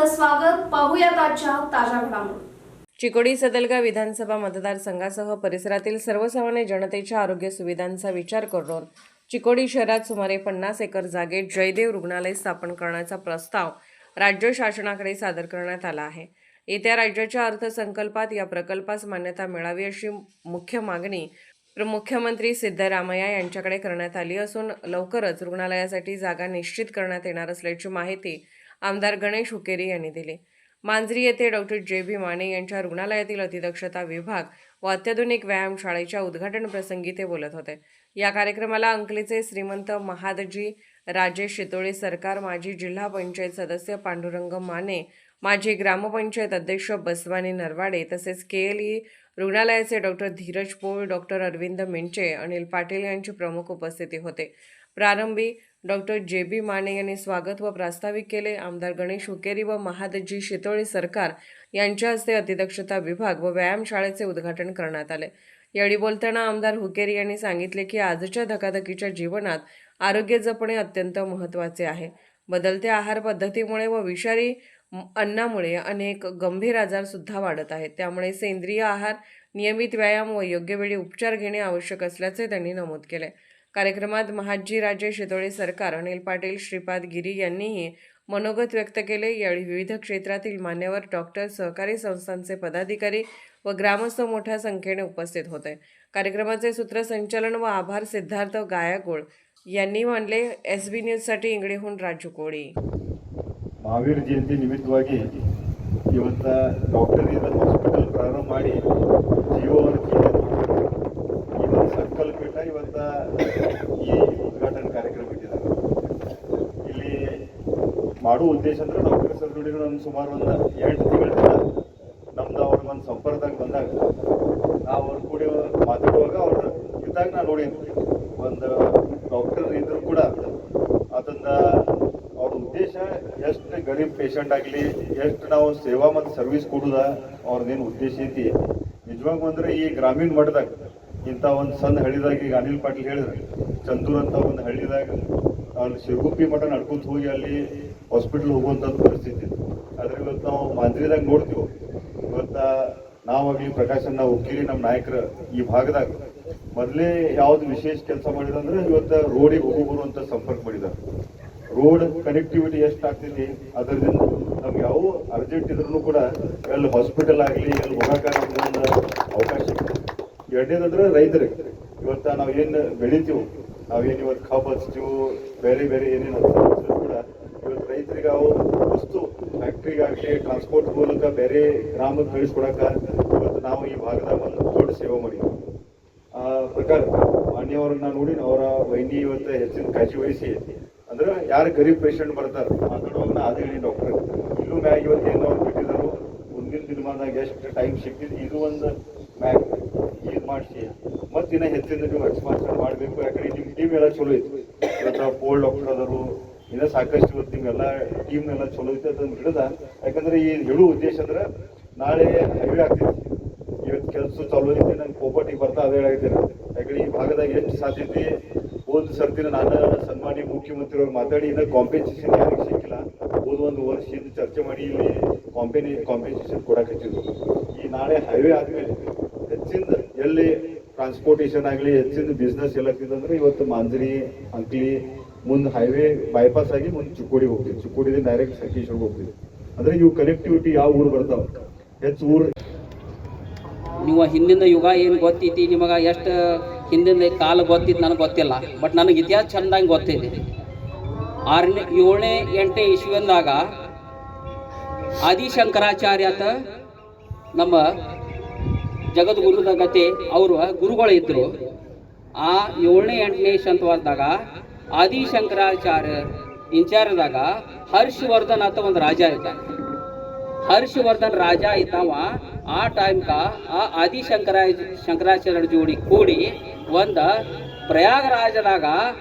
आपलं स्वागत. पाहूयात आजच्या ताज्या घडामोडी. चिकोडी सदलगा विधानसभा मतदारसंघासह परिसरातील सर्वसामान्य जनतेच्या आरोग्य सुविधांचा विचार करून चिकोडी शहरात सुमारे 50 एकर जागेत जयदेव रुग्णालय स्थापन करण्याचा प्रस्ताव राज्य शासनाकडे सादर करण्यात आला आहे. येत्या राज्याच्या अर्थसंकल्पात या प्रकल्पास मान्यता मिळावी अशी मुख्य मागणी मुख्यमंत्री सिद्धरामय्या यांच्याकडे करण्यात आली असून लवकरच रुग्णालयासाठी जागा निश्चित करण्यात येणार असल्याची माहिती आमदार गणेश हुकेरी यांनी दिली. मांजरी येथे डॉक्टर जे.बी. माने यांच्या रुग्णालयातील अतिदक्षता विभाग व अत्याधुनिक व्यायामशाळेच्या उद्घाटन प्रसंगी ते बोलत होते. या कार्यक्रमाला अंकलीचे श्रीमंत महादजी राजेश शितोळे सरकार, माजी जिल्हा पंचायत सदस्य पांडुरंग माने, माजी ग्रामपंचायत अध्यक्ष बसवानी नरवाडे तसेच KLE रुग्णालयाचे डॉक्टर धीरज पोळ, डॉक्टर अरविंद मिंचे, अनिल पाटील यांची प्रमुख उपस्थिती होते. प्रारंभी डॉक्टर जे.बी. माने यांनी स्वागत व प्रास्ताविक केले. आमदार गणेश हुकेरी व महादजी शितोळे सरकार यांच्या हस्ते अतिदक्षता विभाग व व्यायामशाळेचे उद्घाटन करण्यात आले. यावेळी बोलताना आमदार हुकेरी यांनी सांगितले की आजच्या धकाधकीच्या जीवनात आरोग्य जपणे अत्यंत महत्त्वाचे आहे. बदलत्या आहार पद्धतीमुळे व विषारी अन्नामुळे अनेक गंभीर आजार सुद्धा वाढत आहेत. त्यामुळे सेंद्रिय आहार, नियमित व्यायाम व योग्य वेळी उपचार घेणे आवश्यक असल्याचे त्यांनी नमूद केले. कार्यक्रमात महादजी राजे शितोळे सरकार, अनिल पाटील, श्रीपाद गिरी यांनीही मनोगत व्यक्त केले. यावेळी विविध क्षेत्रातील मान्यवर, डॉक्टर, सहकारी संस्थांचे पदाधिकारी व ग्रामस्थ मोठ्या संख्येने उपस्थित होते. कार्यक्रमाचे सूत्रसंचालन व आभार सिद्धार्थ गायकवाड यांनी मानले. SB न्यूजसाठी इंगळेहून राजू कोळी. ಮಹಾವೀರ ಜಯಂತಿ ನಿಮಿತ್ತವಾಗಿ ಇವತ್ತು ಡಾಕ್ಟರಿಂದ ಹಾಸ್ಪಿಟಲ್ ಪ್ರಾರಂಭ ಮಾಡಿ ಜೀವವನ್ನು ಈ ಒಂದು ಸಂಕಲ್ಪ ಇಟ್ಟ ಇವತ್ತು ಈ ಉದ್ಘಾಟನಾ ಕಾರ್ಯಕ್ರಮ ಇಟ್ಟಿದ್ದಾರೆ. ಇಲ್ಲಿ ಮಾಡುವ ಉದ್ದೇಶ ಅಂದ್ರೆ ಡಾಕ್ಟರ್ ಸರ್ ನೋಡಿ ನಾನು ಸುಮಾರು ಒಂದು 8 ತಿಂಗಳಿಂದ ನಮ್ದು ಅವ್ರಿಗೆ ಒಂದು ಸಂಪರ್ಕದಾಗ ಬಂದಾಗ ನಾವು ಅವ್ರ ಕೂಡ ಮಾತಾಡುವಾಗ ಅವ್ರು ಇದ್ದಾಗ ನಾನು ನೋಡಿದ್ವಿ ಒಂದು ಡಾಕ್ಟರ್ ಇದ್ರು ಕೂಡ ಅದನ್ನ ಅವ್ರ ಉದ್ದೇಶ ಎಷ್ಟು ಗರೀಬ್ ಪೇಷಂಟ್ ಆಗಲಿ ಎಷ್ಟು ನಾವು ಸೇವಾ ಮತ್ತು ಸರ್ವಿಸ್ ಕೊಡುದ ಅವ್ರದ್ದೇನು ಉದ್ದೇಶ ಐತಿ. ನಿಜವಾಗ ಬಂದ್ರೆ ಈ ಗ್ರಾಮೀಣ ಮಟ್ಟದಾಗ ಇಂಥ ಒಂದು ಸಣ್ಣ ಹಳ್ಳಿದಾಗ ಈಗ ಅನಿಲ್ ಪಾಟೀಲ್ ಹೇಳಿದ್ರೆ ಚಂದೂರ್ ಅಂತ ಒಂದು ಹಳ್ಳಿದಾಗ ಅಲ್ಲಿ ಶಿರಗುಪ್ಪಿ ಮಠ ನಡ್ಕೊಂತ ಹೋಗಿ ಅಲ್ಲಿ ಹಾಸ್ಪಿಟಲ್ ಹೋಗುವಂಥದ್ದು ಪರಿಸ್ಥಿತಿ ಇತ್ತು. ಆದ್ರೆ ಇವತ್ತು ನಾವು ಮಾಂದ್ರಿದಾಗ ನೋಡ್ತೀವಿ. ಇವತ್ತು ನಾವಾಗಲಿ ಪ್ರಕಾಶನ್ ನಾವು ಹೋಗ್ತೀವಿ ನಮ್ಮ ನಾಯಕರು ಈ ಭಾಗದಾಗ ಮೊದಲೇ ಯಾವ್ದು ವಿಶೇಷ ಕೆಲಸ ಮಾಡಿದಂದ್ರೆ ಇವತ್ತು ರೋಡಿಗೆ ಹೋಗಿ ಬರುವಂಥ ಸಂಪರ್ಕ ಮಾಡಿದ್ದಾರೆ. ರೋಡ್ ಕನೆಕ್ಟಿವಿಟಿ ಎಷ್ಟು ಆಗ್ತೈತಿ ಅದರಿಂದ ನಮ್ಗೆ ಯಾವ ಅರ್ಜೆಂಟ್ ಇದ್ರೂ ಕೂಡ ಎಲ್ಲಿ ಹಾಸ್ಪಿಟಲ್ ಆಗಲಿ ಎಲ್ಲಿ ಹೋಗಾಕ ಒಂದು ಅವಕಾಶ ಇದೆ. ಎರಡನೇದಂದ್ರೆ ರೈತರಿಗೆ ಇವತ್ತು ನಾವು ಏನು ಬೆಳಿತೀವಿ, ನಾವೇನು ಇವತ್ತು ಕಬ್ಬು ಹಚ್ತೀವಿ, ಬೇರೆ ಬೇರೆ ಏನೇನು ಹಚ್ತೀವಿ ಕೂಡ ಇವತ್ತು ರೈತರಿಗೆ ಅವು ವಸ್ತು ಫ್ಯಾಕ್ಟ್ರಿಗಾಗಲಿ ಟ್ರಾನ್ಸ್ಪೋರ್ಟ್ ಮೂಲಕ ಬೇರೆ ಗ್ರಾಮಕ್ಕೆ ಕಳಿಸ್ಕೊಡಕ ಇವತ್ತು ನಾವು ಈ ಭಾಗದಾಗ ಒಂದು ದೊಡ್ಡ ಸೇವೆ ಮಾಡಿದ್ವಿ. ಆ ಪ್ರಕಾರ ಮಾನ್ಯವ್ರನ್ನ ನೋಡಿ ಅವರ ವೈನಿ ಇವತ್ತು ಹೆಚ್ಚಿನ ಕಾಳಜಿ ವಹಿಸಿ ಅಂದ್ರೆ ಯಾರು ಗರೀಬ್ ಪೇಷಂಟ್ ಬರ್ತಾರೆ ಮಾತಾಡುವಾಗ ಅದೇ ಹೇಳಿ ಡಾಕ್ಟರ್ ಇಲ್ಲೂ ಮ್ಯಾಗ ಇವತ್ತು ಏನು ಅವ್ರು ಬಿಟ್ಟಿದ್ರು ಮುಂದಿನ ದಿನಮಾನದಾಗ ಎಷ್ಟು ಟೈಮ್ ಸಿಕ್ಕಿದ್ದು ಇದು ಒಂದು ಮ್ಯಾಗ್ ಇದು ಮಾಡಿಸಿ ಮತ್ತು ಇನ್ನೂ ಹೆಚ್ಚಿನ ನೀವು ಎಕ್ಸ್ಪಾನ್ಷನ್ ಮಾಡಬೇಕು. ಯಾಕಂದ್ರೆ ನಿಮ್ಮ ಟೀಮ್ ಎಲ್ಲ ಚಲೋ ಐತಿ. ಇವತ್ತು ಪೋಲ್ ಡಾಕ್ಟರ್ ಅದರು ಇನ್ನೂ ಸಾಕಷ್ಟು ಇವತ್ತು ನಿಮ್ಮೆಲ್ಲ ಟೀಮ್ ಎಲ್ಲ ಚಲೋ ಐತೆ ಅದನ್ನು ಹಿಡಿದ. ಯಾಕಂದ್ರೆ ಈ ಹೇಳುವ ಉದ್ದೇಶ ಅಂದ್ರೆ ನಾಳೆ ಹೈವೇ ಆಗ್ತೈತಿ. ಇವತ್ತು ಕೆಲಸ ಚಾಲೂ ಐತಿ, ನಂಗೆ ಕೋಪಟ್ಟಿಗೆ ಬರ್ತಾ ಅದೇ ಹೇಳಾಗಿದ್ದೇನೆ. ಯಾಕಂದ್ರೆ ಈ ಭಾಗದಾಗ ಎಷ್ಟು ಸಾಧ್ಯತೆ ಹೋದ ಸರ್ತಿನ ನಾನು ಸನ್ಮಾನ್ಯ ಮುಖ್ಯಮಂತ್ರಿ ಅವ್ರು ಮಾತಾಡಿ ಇನ್ನೂ ಕಾಂಪೆನ್ಸೇಷನ್ ಯಾರಿಗೆ ಸಿಕ್ಕಿಲ್ಲ ಹೋದ ಒಂದು ವರ್ಷದಿಂದ ಚರ್ಚೆ ಮಾಡಿ ಇಲ್ಲಿ ಕಾಂಪೆನ್ಸೇಷನ್ ಕೊಡಕ್ಕೆ ಹಚ್ಚಿದ್ರು. ಈ ನಾಳೆ ಹೈವೇ ಆದ್ಮೇಲೆ ಹೆಚ್ಚಿನ ಎಲ್ಲಿ ಟ್ರಾನ್ಸ್ಪೋರ್ಟೇಷನ್ ಆಗಲಿ ಹೆಚ್ಚಿನ ಬಿಸ್ನೆಸ್ ಎಲ್ಲ ಆಗ್ತಿದೆ ಇವತ್ತು ಮಾಂಜರಿ ಅಂಕ್ಲಿ ಮುಂದೆ ಹೈವೇ ಬೈಪಾಸ್ ಆಗಿ ಮುಂದೆ ಚಿಕ್ಕೋಡಿಗೆ ಹೋಗ್ತೀವಿ. ಚಿಕ್ಕೋಡಿಯಿಂದ ಡೈರೆಕ್ಟ್ ಸಂಕೇಶ್ವರ್ಗೆ ಹೋಗ್ತೀವಿ. ಅಂದ್ರೆ ಇವು ಕನೆಕ್ಟಿವಿಟಿ ಯಾವ ಊರು ಬರ್ತಾವ ಹೆಚ್ಚು ಊರು. ನೀವು ಹಿಂದಿನ ಯುಗ ಏನು ಗೊತ್ತೈತಿ ನಿಮಗೆ ಎಷ್ಟು ಹಿಂದಿನ ಕಾಲ ಗೊತ್ತಿತ್ತು ನನಗೆ ಗೊತ್ತಿಲ್ಲ. ಬಟ್ ನನಗೆ ಇತಿಹಾಸ ಚೆಂದಾಗಿ ಗೊತ್ತಿದೆ. 6ನೇ 7ನೇ 8ನೇ ಇಸ್ವಿಯಂದಾಗ ಆದಿಶಂಕರಾಚಾರ್ಯ ಅಂತ ನಮ್ಮ ಜಗದ್ಗುರುದ ಗತೆ ಅವರು ಗುರುಗಳು ಇದ್ದರು. ಆ 7ನೇ 8ನೇ ಶತಮಾನದಾಗ ಆದಿಶಂಕರಾಚಾರ್ಯ ಇನ್ಚಾರ್ಜದಾಗ ಹರ್ಷವರ್ಧನ್ ಅಂತ ಒಂದು ರಾಜ ಇದ್ದಾನೆ. ಹರ್ಷವರ್ಧನ್ ರಾಜ ಇದ್ದಾವ. ಆ ಟೈಮ್ಕ ಆ ಆದಿಶಂಕರಾಚಾರ್ಯ ಜೋಡಿ ಕೂಡಿ ಒಂದು ಪ್ರಯಾಗರಾಜದಾಗ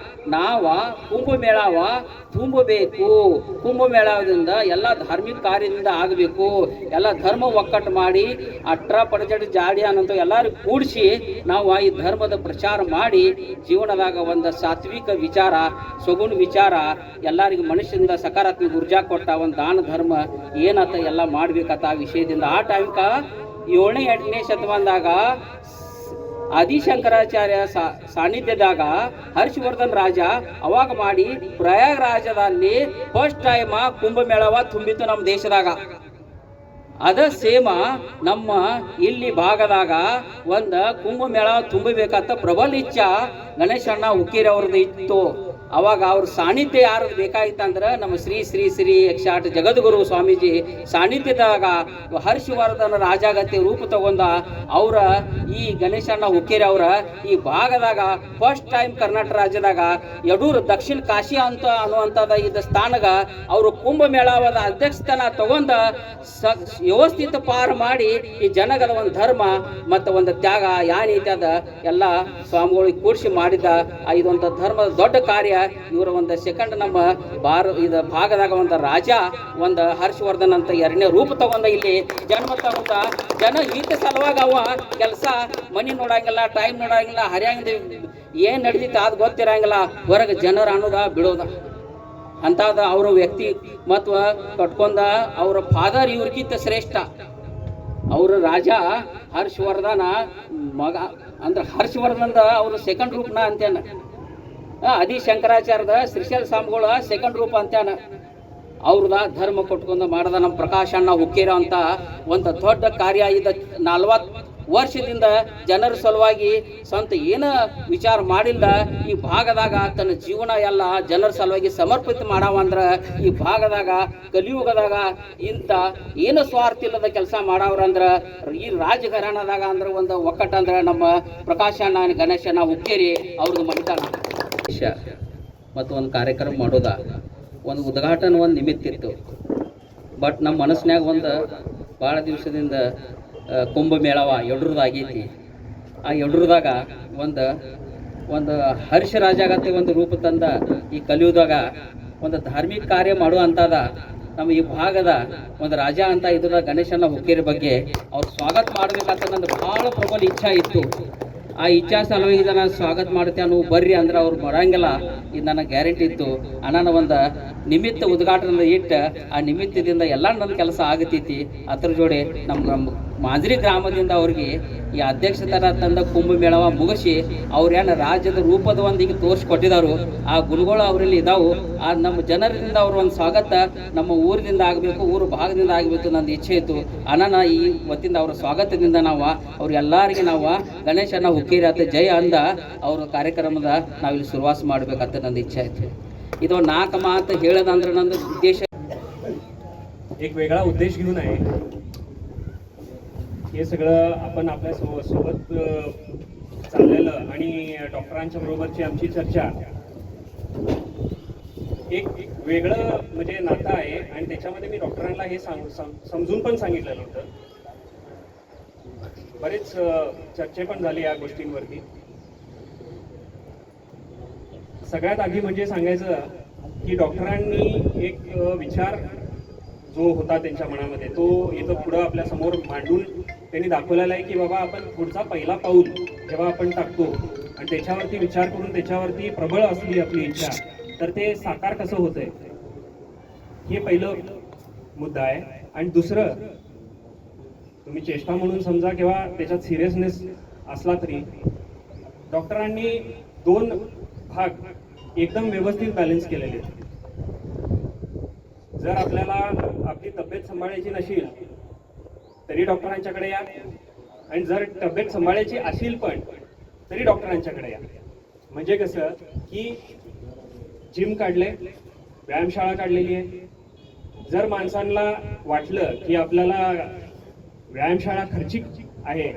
ನಾವ ಕುಂಭಮೇಳವ ತುಂಬಬೇಕು. ಕುಂಭಮೇಳದಿಂದ ಎಲ್ಲ ಧಾರ್ಮಿಕ ಕಾರ್ಯದಿಂದ ಆಗಬೇಕು. ಎಲ್ಲ ಧರ್ಮ ಒಕ್ಕಟ್ಟು ಮಾಡಿ ಅಟ್ರ ಪಡಜಡ್ ಜಾಡಿ ಅನ್ನಂತ ಎಲ್ಲರೂ ಕೂಡಿಸಿ ನಾವು ಈ ಧರ್ಮದ ಪ್ರಚಾರ ಮಾಡಿ ಜೀವನದಾಗ ಒಂದು ಸಾತ್ವಿಕ ವಿಚಾರ, ಸಗುಣ ವಿಚಾರ, ಎಲ್ಲರಿಗೂ ಮನುಷ್ಯನಿಂದ ಸಕಾರಾತ್ಮಕ ಊರ್ಜಾ ಕೊಟ್ಟ ಒಂದು ದಾನ ಧರ್ಮ ಏನತ್ತ ಎಲ್ಲ ಮಾಡ್ಬೇಕತ್ತ ಆ ವಿಷಯದಿಂದ ಆ ಟೈಮ್ಕ 7ನೇ 8ನೇ ಶತಮಾನದಾಗ ಆದಿಶಂಕರಾಚಾರ್ಯ ಸಾನ್ನಿಧ್ಯದಾಗ ಹರ್ಷವರ್ಧನ್ ರಾಜ ಅವಾಗ ಮಾಡಿ ಪ್ರಯಾಗರಾಜದಲ್ಲಿ ಫಸ್ಟ್ ಟೈಮ್ ಕುಂಭಮೇಳವ ತುಂಬಿತ್ತು ನಮ್ಮ ದೇಶದಾಗ. ಅದ ಸೇಮ ನಮ್ಮ ಇಲ್ಲಿ ಭಾಗದಾಗ ಒಂದು ಕುಂಭಮೇಳ ತುಂಬಬೇಕಂತ ಪ್ರಬಲ ಇಚ್ಛಾ ಗಣೇಶಣ್ಣ ಹುಕ್ಕೇರಿ ಅವ್ರದ್ದು ಇತ್ತು. ಅವಾಗ ಅವ್ರ ಸಾನ್ನಿಧ್ಯ ಯಾರು ಬೇಕಾಗಿತ್ತಂದ್ರೆ ನಮ್ಮ ಶ್ರೀ ಶ್ರೀ ಶ್ರೀ ಯಕ್ಷಾಟ ಜಗದ್ಗುರು ಸ್ವಾಮೀಜಿ ಸಾನ್ನಿಧ್ಯದಾಗ ಹರ್ಷವರ್ಧನ ರಾಜಾಗತ್ಯ ರೂಪ ತಗೊಂಡ ಅವರ ಈ ಗಣೇಶಣ್ಣ ಹುಕ್ಕೇರಿ ಅವರ ಈ ಭಾಗದಾಗ ಫಸ್ಟ್ ಟೈಮ್ ಕರ್ನಾಟಕ ರಾಜ್ಯದಾಗ ಯಡೂರು ದಕ್ಷಿಣ ಕಾಶಿ ಅಂತ ಅನ್ನುವಂಥದ್ದು ಇದು ಸ್ಥಾನಗ ಅವರು ಕುಂಭಮೇಳದ ಅಧ್ಯಕ್ಷತನ ತಗೊಂಡ ವ್ಯವಸ್ಥಿತ ಪಾರ ಮಾಡಿ ಈ ಜನಗದ ಒಂದು ಧರ್ಮ ಮತ್ತು ಒಂದು ತ್ಯಾಗ ಯಾನೀತಿ ಅದ ಎಲ್ಲ ಸ್ವಾಮಿಗಳಿಗೆ ಕೂಡಿಸಿ ಮಾಡಿದ ಇದೊಂದು ಧರ್ಮದ ದೊಡ್ಡ ಕಾರ್ಯ. ಇವರ ಒಂದು ಸೆಕೆಂಡ್ ನಮ್ಮ ಇದು ಭಾಗದಾಗ ಒಂದು ರಾಜ ಒಂದು ಹರ್ಷವರ್ಧನ್ ಅಂತ 2ನೇ ರೂಪ ತಗೊಂಡ ಇಲ್ಲಿ ಜನ್ಮ ತಗೊಂಡ ಜನ ಈತ ಸಲುವಾಗಿ ಅವ ಕೆಲಸ ಮನಿ ನೋಡಂಗಿಲ್ಲ, ಟೈಮ್ ನೋಡಂಗಿಲ್ಲ, ಹರಿಯಂಗಿಲ್ಲ, ಏನು ನಡೆದಿತ್ತು ಅದು ಗೊತ್ತಿರಂಗಿಲ್ಲ, ಹೊರಗೆ ಜನರು ಅನ್ನೋದ ಬಿಡೋದ ಅಂತಾದ ಅವರ ವ್ಯಕ್ತಿ ಮತ್ವ ಕಟ್ಕೊಂಡ ಅವರ ಫಾದರ್ ಇವ್ರಿಗಿಂತ ಶ್ರೇಷ್ಠ. ಅವ್ರ ರಾಜ ಹರ್ಷವರ್ಧನ ಮಗ ಅಂದ್ರೆ ಹರ್ಷವರ್ಧನ್ದ ಅವ್ರ ಸೆಕೆಂಡ್ ರೂಪನ ಅಂತೇನ. ಆದಿಶಂಕರಾಚಾರ್ಯದ ಶ್ರೀಶೈಲ ಸ್ವಾಮಿಗಳ ಸೆಕೆಂಡ್ ರೂಪ ಅಂತೇನ. ಅವ್ರದ ಧರ್ಮ ಕೊಟ್ಕೊಂಡು ಮಾಡದ ನಮ್ಮ ಪ್ರಕಾಶಣ್ಣ ಹುಕ್ಕೇರಿ ಅಂತ ಒಂದು ದೊಡ್ಡ ಕಾರ್ಯ. ಇದ 40 ವರ್ಷದಿಂದ ಜನರ ಸಲುವಾಗಿ ಸ್ವಂತ ಏನು ವಿಚಾರ ಮಾಡಿಲ್ಲ ಈ ಭಾಗದಾಗ ತನ್ನ ಜೀವನ ಎಲ್ಲ ಜನರ ಸಲುವಾಗಿ ಸಮರ್ಪಿತ ಮಾಡವಂದ್ರೆ ಈ ಭಾಗದಾಗ ಕಲಿಯುಗದಾಗ ಇಂಥ ಏನು ಸ್ವಾರ್ಥ ಇಲ್ಲದ ಕೆಲಸ ಮಾಡವ್ರಂದ್ರೆ ಈ ರಾಜಘರಾಣದಾಗ ಅಂದ್ರೆ ಒಂದು ಒಕ್ಕಟ್ಟಂದ್ರೆ ನಮ್ಮ ಪ್ರಕಾಶಣ್ಣ ಗಣೇಶಣ್ಣ ಹುಕ್ಕೇರಿ ಅವ್ರದ್ದು ಮನೆತನ. ಮತ್ತು ಒಂದು ಕಾರ್ಯಕ್ರಮ ಮಾಡೋದ ಒಂದು ಉದ್ಘಾಟನೆ ಒಂದು ನಿಮಿತ್ತ ಇತ್ತು. ಬಟ್ ನಮ್ಮ ಮನಸ್ಸಿನಾಗ ಒಂದು ಭಾಳ ದಿವಸದಿಂದ ಕುಂಭಮೇಳವ ಯಡೂರದಾಗೈತಿ. ಆ ಯಡೂರದಾಗ ಒಂದು ಹರ್ಷ ರಾಜಾಗತ್ತೆ ಒಂದು ರೂಪ ತಂದ ಈ ಕಲಿಯುಗದಾಗ ಒಂದು ಧಾರ್ಮಿಕ ಕಾರ್ಯ ಮಾಡುವಂಥದ ನಮ್ಮ ಈ ಭಾಗದ ಒಂದು ರಾಜ ಅಂತ ಇದ್ರ ಗಣೇಶನ ಹುಕ್ಕೇರಿ ಬಗ್ಗೆ ಅವ್ರು ಸ್ವಾಗತ ಮಾಡ್ಬೇಕಂತ ನಂದು ಭಾಳ ಪ್ರಬಲ ಇಚ್ಛಾ ಇತ್ತು. ಆ ಇಚ್ಛಾ ಸಲುವಾಗಿ ನಾನು ಸ್ವಾಗತ ಮಾಡ್ತೇನೆ ನೀವು ಬರ್ರಿ ಅಂದ್ರೆ ಅವ್ರು ಬರೋಂಗಿಲ್ಲ, ಇದು ನನಗೆ ಗ್ಯಾರಂಟಿ ಇತ್ತು. ನಾನು ಒಂದು ನಿಮಿತ್ತ ಉದ್ಘಾಟನೆ ಇಟ್ಟು ಆ ನಿಮಿತ್ತದಿಂದ ಎಲ್ಲ ನನ್ನ ಕೆಲಸ ಆಗತೈತಿ. ಅದ್ರ ಜೋಡಿ ನಮ್ಮ ಮಾಂಜ್ರಿ ಗ್ರಾಮದಿಂದ ಅವ್ರಿಗೆ ಈ ಅಧ್ಯಕ್ಷತರ ತಂದ ಕುಂಭಮೇಳವ ಮುಗಿಸಿ ಅವ್ರೇನು ರಾಜ್ಯದ ರೂಪದ ಒಂದು ಈಗ ತೋರಿಸ್ಕೊಟ್ಟಿದ್ದಾರೆ. ಆ ಗುರುಗಳು ಅವರಲ್ಲಿ ಇದಾವು. ಆ ನಮ್ಮ ಜನರಿಂದ ಅವ್ರ ಒಂದು ಸ್ವಾಗತ ನಮ್ಮ ಊರಿನಿಂದ ಆಗಬೇಕು, ಊರು ಭಾಗದಿಂದ ಆಗಬೇಕು ನಂದು ಇಚ್ಛೆ ಇತ್ತು. ಅನನ ಈ ವತಿಯಿಂದ ಅವ್ರ ಸ್ವಾಗತದಿಂದ ನಾವು ಅವ್ರಿಗೆಲ್ಲರಿಗೆ ನಾವು ಗಣೇಶನ ಹುಕ್ಕೇರಿ ಅಂತ ಜಯ ಅಂದ ಅವ್ರ ಕಾರ್ಯಕ್ರಮದ ನಾವಿಲ್ಲಿ ಶುರುವಾಸ ಮಾಡ್ಬೇಕಂತ ನಂದು ಇಚ್ಛೆ ಆಯ್ತು. ಇದು 4 ಮಾತು ಹೇಳೋದಂದ್ರೆ ನಂದು ಉದ್ದೇಶ एक वेगळा उद्देश घेऊन आहे. हे सगळं आपण आपल्या सोबत चाललेलं आणि डॉक्टरांच्या बरोबरची आमची चर्चा एक वेगळं म्हणजे नातं आहे. आणि त्याच्यामध्ये मी डॉक्टरांना हे समजून पण सांगितलेलं होतं. बरेच चर्चे पण झाली या गोष्टींवरती. सगळ्यात आधी म्हणजे सांगायचं की डॉक्टरांनी एक विचार जो होता त्यांच्या मनामध्ये तो इथं पुढं आपल्या समोर मांडून त्यांनी दाखवलेला आहे की बाबा आपण पुढचा पहिला पाऊल जेव्हा आपण टाकतो आणि त्याच्यावरती विचार करून त्याच्यावरती प्रबळ असली आपली इच्छा तर ते साकार कसं होतंय हे पहिलं मुद्दा आहे. आणि दुसरं तुम्ही चेष्टा म्हणून समजा किंवा त्याच्यात सिरियसनेस असला तरी डॉक्टरांनी 2 भाग एकदम व्यवस्थित बॅलन्स केलेले आहेत. जर आपल्याला आपली तब्येत सांभाळायची नसेल तरी डॉक्टरांच्याकडे या, आणि जर तब्येत सांभाळायची असेल पण तरी डॉक्टरांच्याकडे या. म्हणजे कसं की जिम काढले, व्यायामशाळा काढलेली आहे. जर माणसांना वाटलं की आपल्याला व्यायामशाळा खर्चिक आहे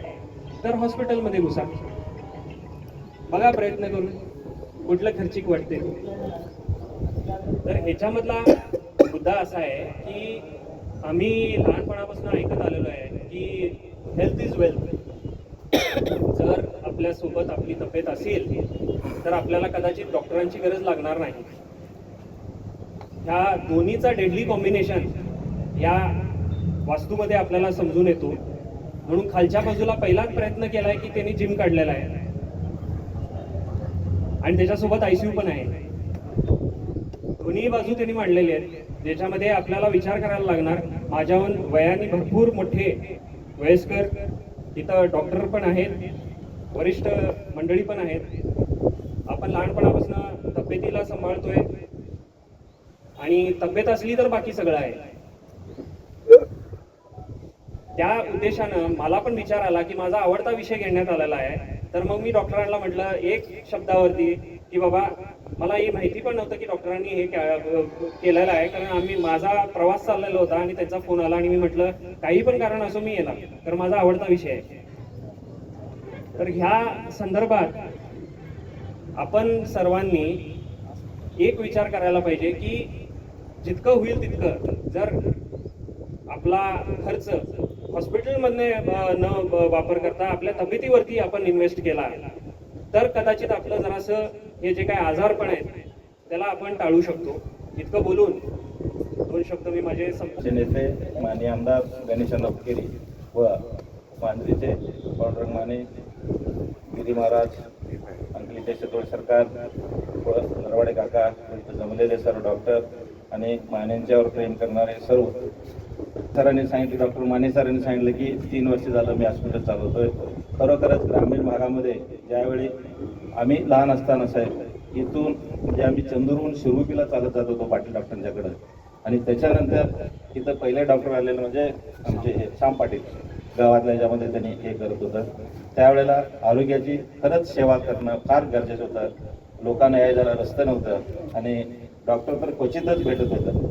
तर हॉस्पिटलमध्ये घुसा, बघा प्रयत्न करून कुठलं खर्चिक वाटते. तर ह्याच्यामधला मुद्दा असा आहे की आम्ही लहानपणापासून ऐकत आलेलो आहे की हेल्थ इज वेल्थ. जर आपण आपल्यासोबत आपली तब्येत असेल तर आपल्याला कदाचित डॉक्टरांची गरज लागणार नाही. ह्या दोन्हीचा डेडली कॉम्बिनेशन या वास्तूमध्ये आपल्याला समजून येतो. म्हणून खालच्या बाजूला पहिलाच प्रयत्न केला आहे की त्यांनी जिम काढलेला आहे आणि त्याच्यासोबत ICU पण आहे. दोन्ही बाजू त्यांनी मांडलेली आहेत, ज्याच्यामध्ये आपल्याला विचार करायला लागणार. माझ्याहून वयाने भरपूर मोठे वयस्कर इथं डॉक्टर पण आहेत, वरिष्ठ मंडळी पण आहेत. आपण लहानपणापासून तब्येतीला सांभाळतोय आणि तब्येत असली तर बाकी सगळं आहे. त्या उद्देशानं मला पण विचार आला की माझा आवडता विषय घेण्यात आलेला आहे. तर मग मी डॉक्टरांना म्हटलं एक शब्दावरती की बाबा मला ही माहिती पण नव्हतं की डॉक्टरांनी हे केलेलं आहे, कारण माझा प्रवास चाललेला होता आणि त्यांचा फोन आला आणि मी म्हटलं काही पण कारण असो मी येणार, तर माझा आवडता विषय आहे. तर ह्या संदर्भात आपण सर्वांनी एक विचार करायला पाहिजे की जितकं होईल तितकं जर आपला खर्च हॉस्पिटलमधने न वापर करता आपल्या तब्येतीवरती आपण इन्व्हेस्ट केला तर कदाचित आपलं जरासं हे जे काही आजारपण आहेत त्याला आपण टाळू शकतो. इतकं बोलून 2 शब्द मी माझे नेते माननीय आमदार गणेश नवकेरी व मांजरीचे पांडुरंग माने, गिरी महाराज, अंकलीचे शेतोळ सरकार व नरवाडे काका, जमलेले सर्व डॉक्टर आणि मानेंच्यावर प्रेम करणारे सर्व. सरांनी सांगितलं, डॉक्टर माने सरांनी सांगितलं की 3 वर्ष झालं मी हॉस्पिटल चालवतोय. खरोखरच ग्रामीण भागामध्ये ज्यावेळी आम्ही लहान असताना साहेब इथून म्हणजे आम्ही चंदूरहून शिरुकीला चालत जात होतो पाटील डॉक्टरांच्याकडे, आणि त्याच्यानंतर इथं पहिले डॉक्टर आलेले म्हणजे आमचे हे श्याम पाटील गावातल्या याच्यामध्ये त्यांनी हे करत होतं. त्यावेळेला आरोग्याची खरंच सेवा करणं फार गरजेचं होतं. लोकांना यायला रस्ते नव्हतं आणि डॉक्टर तर क्वचितच भेटत होतं.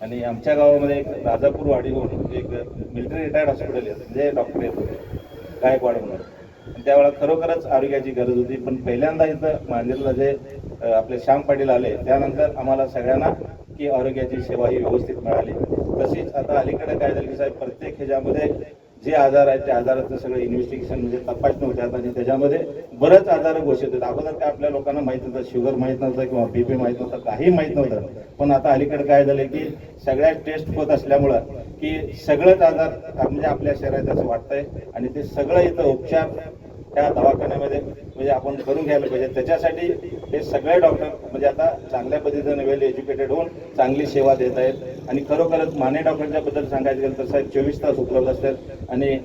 आणि आमच्या गावामध्ये एक राजापूर वाडी म्हणून एक मिलिटरी रिटायर्ड हॉस्पिटल आहे, म्हणजे डॉक्टर येत होते गायकवाड म्हणून. त्यावेळेला खरोखरच आरोग्याची गरज होती. पण पहिल्यांदा इथं मांजरीला जे आपले श्याम पाटील आले त्यानंतर आम्हाला सगळ्यांना की आरोग्याची सेवा ही व्यवस्थित मिळाली. तशीच आता अलीकडे काय झालं की साहेब प्रत्येक ह्याच्यामध्ये जे आजार आहेत त्या आजाराचं सगळं इन्व्हेस्टिगेशन म्हणजे तपासणी होतात आणि त्याच्यामध्ये बरेच आजार घोषित होतात. अगोदर काय आपल्या लोकांना माहित नव्हतं, शुगर माहित नव्हतं किंवा BP माहित नव्हतं, काही माहित नव्हतं. पण आता अलीकडे काय झालं की सगळ्या टेस्ट होत असल्यामुळं की सगळंच आजार म्हणजे आपल्या शरीरात असं वाटतंय आणि ते सगळं इथं उपचार त्या दवाखान्यामध्ये म्हणजे आपण करून घ्यायला पाहिजे. त्याच्यासाठी हे सगळे डॉक्टर म्हणजे आता चांगल्या पद्धतीने वेल एज्युकेटेड होऊन चांगली सेवा देत आहेत. आणि खरोखरच माने डॉक्टरच्या बद्दल सांगायचं गेलं तर साहेब 24 तास उपलब्ध असतात आणि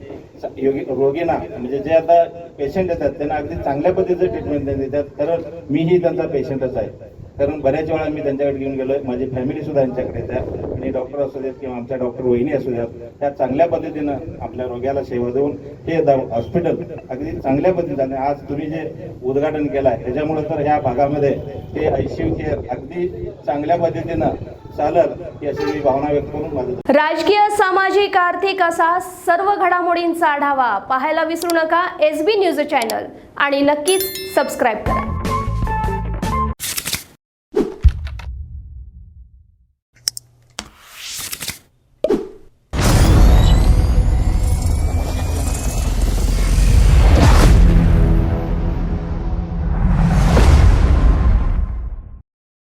रोगींना म्हणजे जे आता पेशंट येतात त्यांना अगदी चांगल्या पद्धतीचं ट्रीटमेंट देतात. कारण मीही त्यांचा पेशंटच आहे, कारण बऱ्याच वेळा मी त्यांच्याकडे घेऊन गेलोय. माझी फॅमिली सुद्धा यांच्याकडे येतात आणि डॉक्टर असू देत किंवा आमच्या डॉक्टर वहिनी असू द्यात, त्या चांगल्या पद्धतीनं आपल्या रोग्याला सेवा देऊन हे हॉस्पिटल अगदी चांगल्या पद्धतीने आज तुम्ही जे उद्घाटन केलं आहे त्याच्यामुळे तर ह्या भागामध्ये हे ICU केअर अगदी चांगल्या पद्धतीनं चालत ही अशी मी भावना व्यक्त करून माझं. राजकीय, सामाजिक, आर्थिक असा सर्व घडामोडींचा आढावा पाहायला विसरू नका SB न्यूज चॅनल आणि नक्कीच सबस्क्राईब करा.